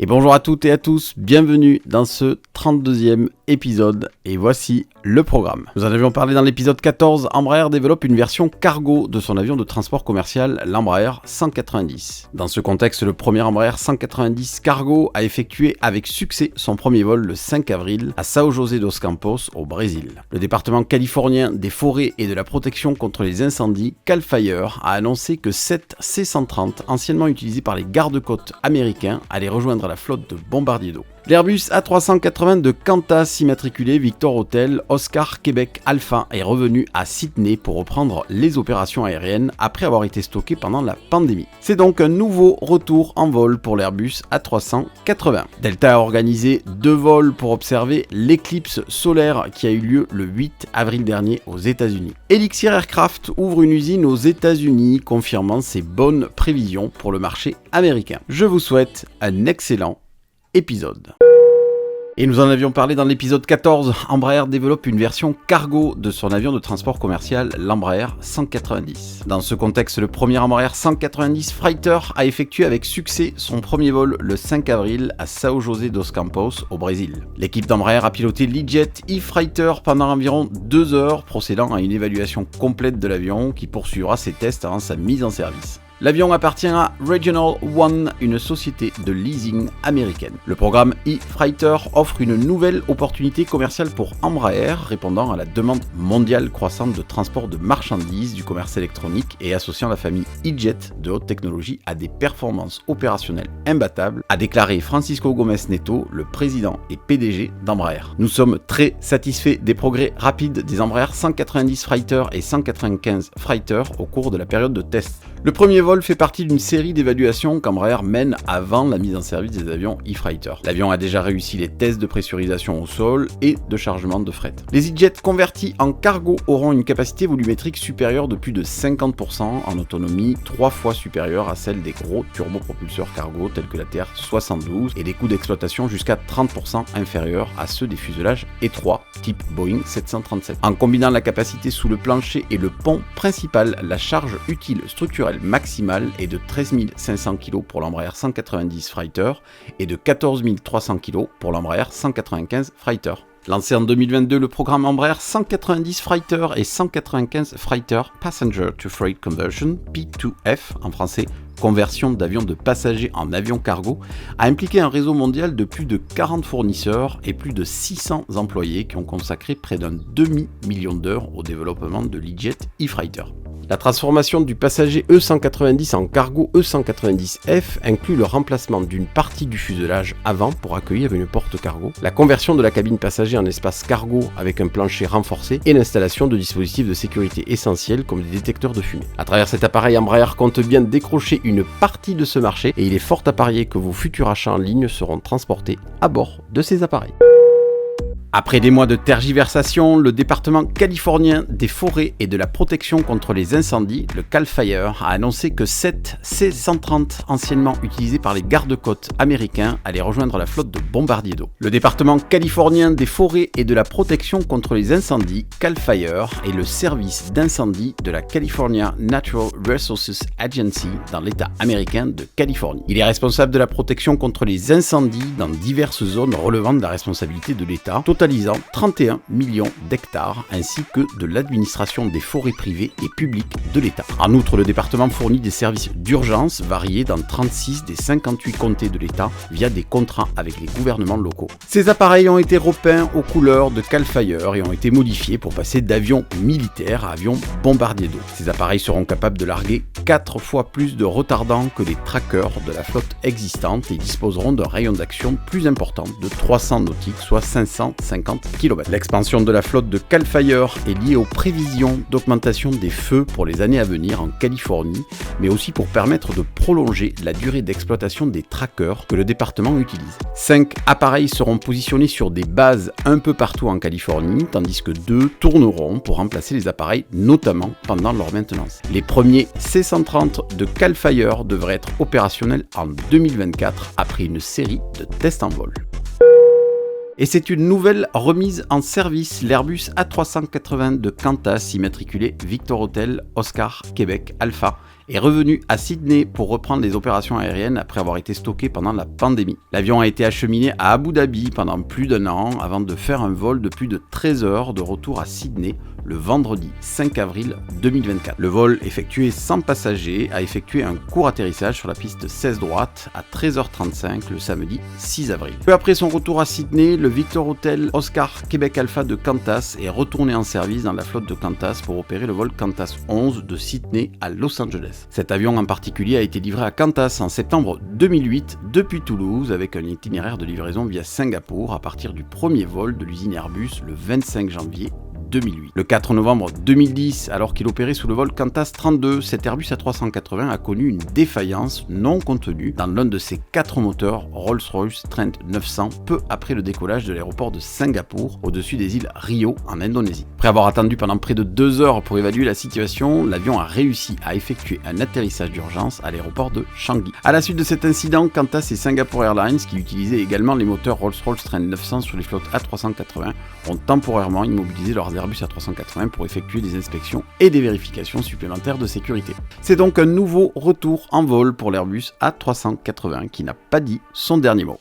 Et bonjour à toutes et à tous, bienvenue dans ce 32e épisode et voici le programme. Nous en avions parlé dans l'épisode 14, Embraer développe une version cargo de son avion de transport commercial, l'Embraer 190. Dans ce contexte, le premier Embraer 190 cargo a effectué avec succès son premier vol le 5 avril à São José dos Campos au Brésil. Le département californien des forêts et de la protection contre les incendies, Cal Fire, a annoncé que 7 C-130, anciennement utilisés par les gardes-côtes américains, allaient rejoindre la flotte de bombardiers d'eau. L'Airbus A380 de Qantas immatriculé Victor Hotel Oscar Québec Alpha est revenu à Sydney pour reprendre les opérations aériennes après avoir été stocké pendant la pandémie. C'est donc un nouveau retour en vol pour l'Airbus A380. Delta a organisé 2 vols pour observer l'éclipse solaire qui a eu lieu le 8 avril dernier aux États-Unis. Elixir Aircraft ouvre une usine aux États-Unis, confirmant ses bonnes prévisions pour le marché américain. Je vous souhaite un excellent épisode. Et nous en avions parlé dans l'épisode 14, Embraer développe une version cargo de son avion de transport commercial, l'Embraer 190. Dans ce contexte, le premier Embraer 190 Freighter a effectué avec succès son premier vol le 5 avril à São José dos Campos au Brésil. L'équipe d'Embraer a piloté l'E-Jet E-Freighter pendant environ 2 heures, procédant à une évaluation complète de l'avion qui poursuivra ses tests avant sa mise en service. L'avion appartient à Regional One, une société de leasing américaine. Le programme E-Freighter offre une nouvelle opportunité commerciale pour Embraer, répondant à la demande mondiale croissante de transport de marchandises, du commerce électronique et associant la famille E-Jet de haute technologie à des performances opérationnelles imbattables, a déclaré Francisco Gomes Neto, le président et PDG d'Embraer. Nous sommes très satisfaits des progrès rapides des Embraer 190 Freighter et 195 Freighter au cours de la période de test. Le premier vol fait partie d'une série d'évaluations qu'Embraer mène avant la mise en service des avions E-Freighter. L'avion a déjà réussi les tests de pressurisation au sol et de chargement de fret. Les E-Jets convertis en cargo auront une capacité volumétrique supérieure de plus de 50% en autonomie, 3 fois supérieure à celle des gros turbopropulseurs cargo tels que la TR-72 et des coûts d'exploitation jusqu'à 30% inférieurs à ceux des fuselages étroits type Boeing 737. En combinant la capacité sous le plancher et le pont principal, la charge utile structurelle maximale est de 13 500 kg pour l'Embraer 190 Freighter et de 14 300 kg pour l'Embraer 195 Freighter. Lancé en 2022, le programme Embraer 190 Freighter et 195 Freighter Passenger to Freight Conversion, P2F en français, conversion d'avions de passagers en avions cargo, a impliqué un réseau mondial de plus de 40 fournisseurs et plus de 600 employés qui ont consacré près d'un demi-million d'heures au développement de l'E-Jet E-Freighter. La transformation du passager E190 en cargo E190F inclut le remplacement d'une partie du fuselage avant pour accueillir une porte cargo, la conversion de la cabine passager en espace cargo avec un plancher renforcé et l'installation de dispositifs de sécurité essentiels comme des détecteurs de fumée. À travers cet appareil, Embraer compte bien décrocher une partie de ce marché et il est fort à parier que vos futurs achats en ligne seront transportés à bord de ces appareils. Après des mois de tergiversation, le département californien des forêts et de la protection contre les incendies, le Cal Fire, a annoncé que 7 C-130 anciennement utilisés par les gardes-côtes américains allaient rejoindre la flotte de bombardiers d'eau. Le département californien des forêts et de la protection contre les incendies, Cal Fire, est le service d'incendie de la California Natural Resources Agency dans l'État américain de Californie. Il est responsable de la protection contre les incendies dans diverses zones relevant de la responsabilité de l'État, totalisant 31 millions d'hectares, ainsi que de l'administration des forêts privées et publiques de l'État. En outre, le département fournit des services d'urgence variés dans 36 des 58 comtés de l'État via des contrats avec les gouvernements locaux. Ces appareils ont été repeints aux couleurs de Cal Fire et ont été modifiés pour passer d'avions militaires à avions bombardiers d'eau. Ces appareils seront capables de larguer 4 fois plus de retardants que les trackers de la flotte existante et disposeront d'un rayon d'action plus important de 300 nautiques, soit 550 km. L'expansion de la flotte de Cal Fire est liée aux prévisions d'augmentation des feux pour les années à venir en Californie, mais aussi pour permettre de prolonger la durée d'exploitation des trackers que le département utilise. 5 appareils seront positionnés sur des bases un peu partout en Californie, tandis que 2 tourneront pour remplacer les appareils, notamment pendant leur maintenance. Les premiers C-130 de Cal Fire devraient être opérationnels en 2024 après une série de tests en vol. Et c'est une nouvelle remise en service. L'Airbus A380 de Qantas immatriculé Victor Hotel Oscar Québec Alpha est revenu à Sydney pour reprendre les opérations aériennes après avoir été stocké pendant la pandémie. L'avion a été acheminé à Abu Dhabi pendant plus d'1 an avant de faire un vol de plus de 13 heures de retour à Sydney le vendredi 5 avril 2024. Le vol effectué sans passagers a effectué un court atterrissage sur la piste 16 droite à 13h35 le samedi 6 avril. Peu après son retour à Sydney, le Victor Hotel Oscar Québec Alpha de Qantas est retourné en service dans la flotte de Qantas pour opérer le vol Qantas 11 de Sydney à Los Angeles. Cet avion en particulier a été livré à Qantas en septembre 2008 depuis Toulouse avec un itinéraire de livraison via Singapour à partir du premier vol de l'usine Airbus le 25 janvier 2008. Le 4 novembre 2010, alors qu'il opérait sous le vol Qantas 32, cet Airbus A380 a connu une défaillance non contenue dans l'un de ses 4 moteurs Rolls-Royce Trent 900 peu après le décollage de l'aéroport de Singapour au-dessus des îles Rio en Indonésie. Après avoir attendu pendant près de 2 heures pour évaluer la situation, l'avion a réussi à effectuer un atterrissage d'urgence à l'aéroport de Changi. À la suite de cet incident, Qantas et Singapore Airlines, qui utilisaient également les moteurs Rolls-Royce Trent 900 sur les flottes A380, ont temporairement immobilisé leurs Airbus A380 pour effectuer des inspections et des vérifications supplémentaires de sécurité. C'est donc un nouveau retour en vol pour l'Airbus A380 qui n'a pas dit son dernier mot.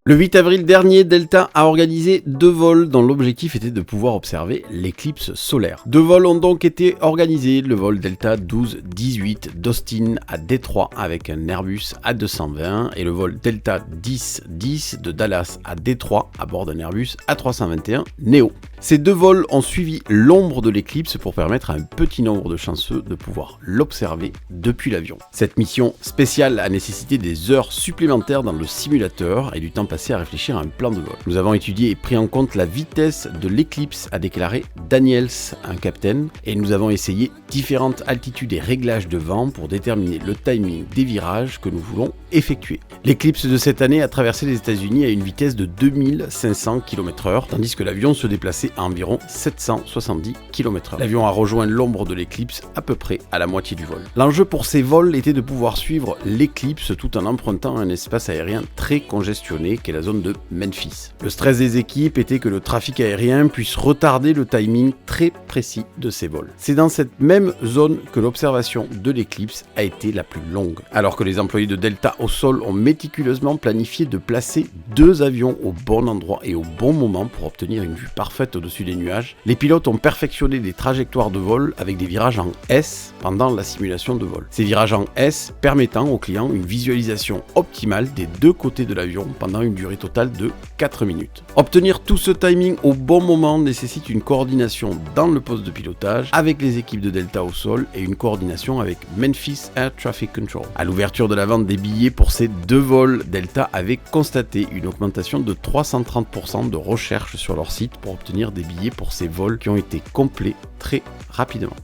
Le 8 avril dernier, Delta a organisé 2 vols dont l'objectif était de pouvoir observer l'éclipse solaire. 2 vols ont donc été organisés, le vol Delta 12-18 d'Austin à Détroit avec un Airbus A220 et le vol Delta 10-10 de Dallas à Détroit à bord d'un Airbus A321 Neo. Ces 2 vols ont suivi l'ombre de l'éclipse pour permettre à un petit nombre de chanceux de pouvoir l'observer depuis l'avion. Cette mission spéciale a nécessité des heures supplémentaires dans le simulateur et du temps passé à réfléchir à un plan de vol. Nous avons étudié et pris en compte la vitesse de l'éclipse, a déclaré Daniels, un capitaine, et nous avons essayé différentes altitudes et réglages de vent pour déterminer le timing des virages que nous voulons effectuer. L'éclipse de cette année a traversé les États-Unis à une vitesse de 2500 km/h, tandis que l'avion se déplaçait à environ 770 km/h. L'avion a rejoint l'ombre de l'éclipse à peu près à la moitié du vol. L'enjeu pour ces vols était de pouvoir suivre l'éclipse tout en empruntant un espace aérien très congestionné qu'est la zone de Memphis. Le stress des équipes était que le trafic aérien puisse retarder le timing très précis de ces vols. C'est dans cette même zone que l'observation de l'éclipse a été la plus longue. Alors que les employés de Delta au sol ont méticuleusement planifié de placer 2 avions au bon endroit et au bon moment pour obtenir une vue parfaite au-dessus des nuages, les pilotes ont perfectionné des trajectoires de vol avec des virages en S pendant la simulation de vol. Ces virages en S permettant aux clients une visualisation optimale des 2 côtés de l'avion pendant une durée totale de 4 minutes. Obtenir tout ce timing au bon moment nécessite une coordination dans le poste de pilotage avec les équipes de Delta au sol et une coordination avec Memphis Air Traffic Control. À l'ouverture de la vente des billets pour ces 2 vols, Delta avait constaté une augmentation de 330% de recherche sur leur site pour obtenir des billets pour ces vols qui ont été complets très rapidement.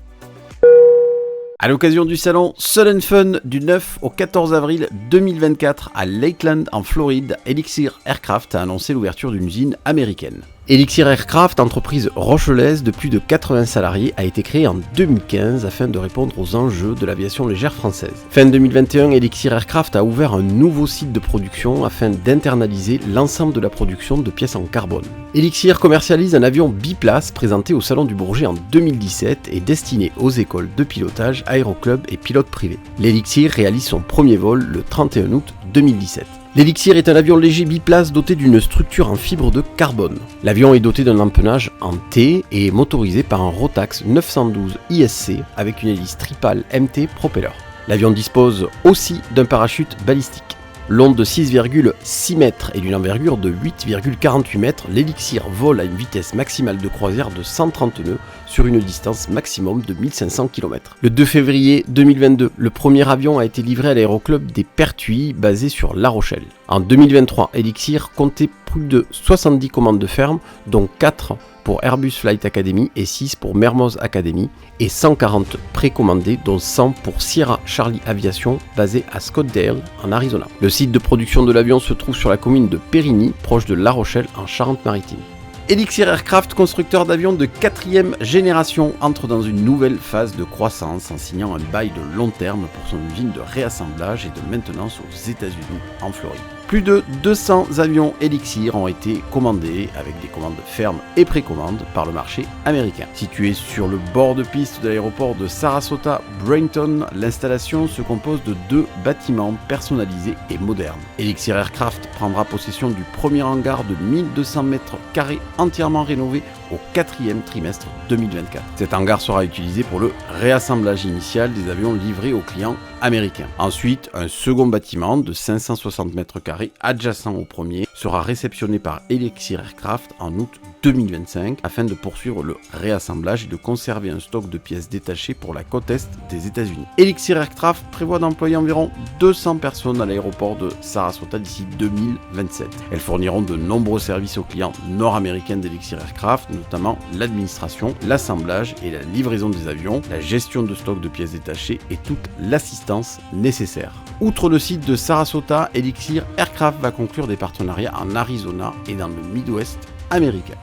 À l'occasion du salon Sun & Fun du 9 au 14 avril 2024 à Lakeland en Floride, Elixir Aircraft a annoncé l'ouverture d'une usine américaine. Elixir Aircraft, entreprise rochelaise de plus de 80 salariés, a été créée en 2015 afin de répondre aux enjeux de l'aviation légère française. Fin 2021, Elixir Aircraft a ouvert un nouveau site de production afin d'internaliser l'ensemble de la production de pièces en carbone. Elixir commercialise un avion biplace présenté au Salon du Bourget en 2017 et destiné aux écoles de pilotage, aéroclubs et pilotes privés. L'Elixir réalise son premier vol le 31 août 2017. L'Elixir est un avion léger biplace doté d'une structure en fibre de carbone. L'avion est doté d'un empennage en T et est motorisé par un Rotax 912 ISC avec une hélice tripale MT propeller. L'avion dispose aussi d'un parachute balistique. Long de 6,6 mètres et d'une envergure de 8,48 mètres, l'Elixir vole à une vitesse maximale de croisière de 130 nœuds sur une distance maximum de 1500 km. Le 2 février 2022, le premier avion a été livré à l'aéroclub des Pertuis, basé sur La Rochelle. En 2023, Elixir comptait plus de 70 commandes de ferme, dont 4 pour Airbus Flight Academy et 6 pour Mermoz Academy, et 140 précommandés, dont 100 pour Sierra Charlie Aviation, basé à Scottsdale, en Arizona. Le site de production de l'avion se trouve sur la commune de Périgny, proche de La Rochelle, en Charente-Maritime. Elixir Aircraft, constructeur d'avions de 4e génération, entre dans une nouvelle phase de croissance en signant un bail de long terme pour son usine de réassemblage et de maintenance aux États-Unis, en Floride. Plus de 200 avions Elixir ont été commandés avec des commandes fermes et précommandes par le marché américain. Situé sur le bord de piste de l'aéroport de Sarasota Brainton, l'installation se compose de 2 bâtiments personnalisés et modernes. Elixir Aircraft prendra possession du premier hangar de 1200 mètres carrés entièrement rénové au 4e trimestre 2024. Cet hangar sera utilisé pour le réassemblage initial des avions livrés aux clients américains. Ensuite, un second bâtiment de 560 mètres carrés adjacent au premier sera réceptionné par Elixir Aircraft en août 2025 afin de poursuivre le réassemblage et de conserver un stock de pièces détachées pour la côte est des États-Unis. Elixir Aircraft prévoit d'employer environ 200 personnes à l'aéroport de Sarasota d'ici 2027. Elles fourniront de nombreux services aux clients nord-américains d'Elixir Aircraft, notamment l'administration, l'assemblage et la livraison des avions, la gestion de stock de pièces détachées et toute l'assistance nécessaire. Outre le site de Sarasota, Elixir Aircraft va conclure des partenariats en Arizona et dans le Midwest américain.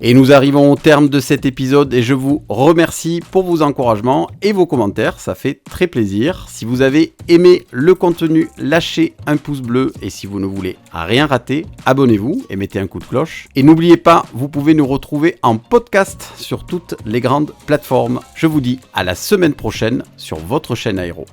Et nous arrivons au terme de cet épisode et je vous remercie pour vos encouragements et vos commentaires, ça fait très plaisir. Si vous avez aimé le contenu, lâchez un pouce bleu et si vous ne voulez rien rater, abonnez-vous et mettez un coup de cloche. Et n'oubliez pas, vous pouvez nous retrouver en podcast sur toutes les grandes plateformes. Je vous dis à la semaine prochaine sur votre chaîne Aéro.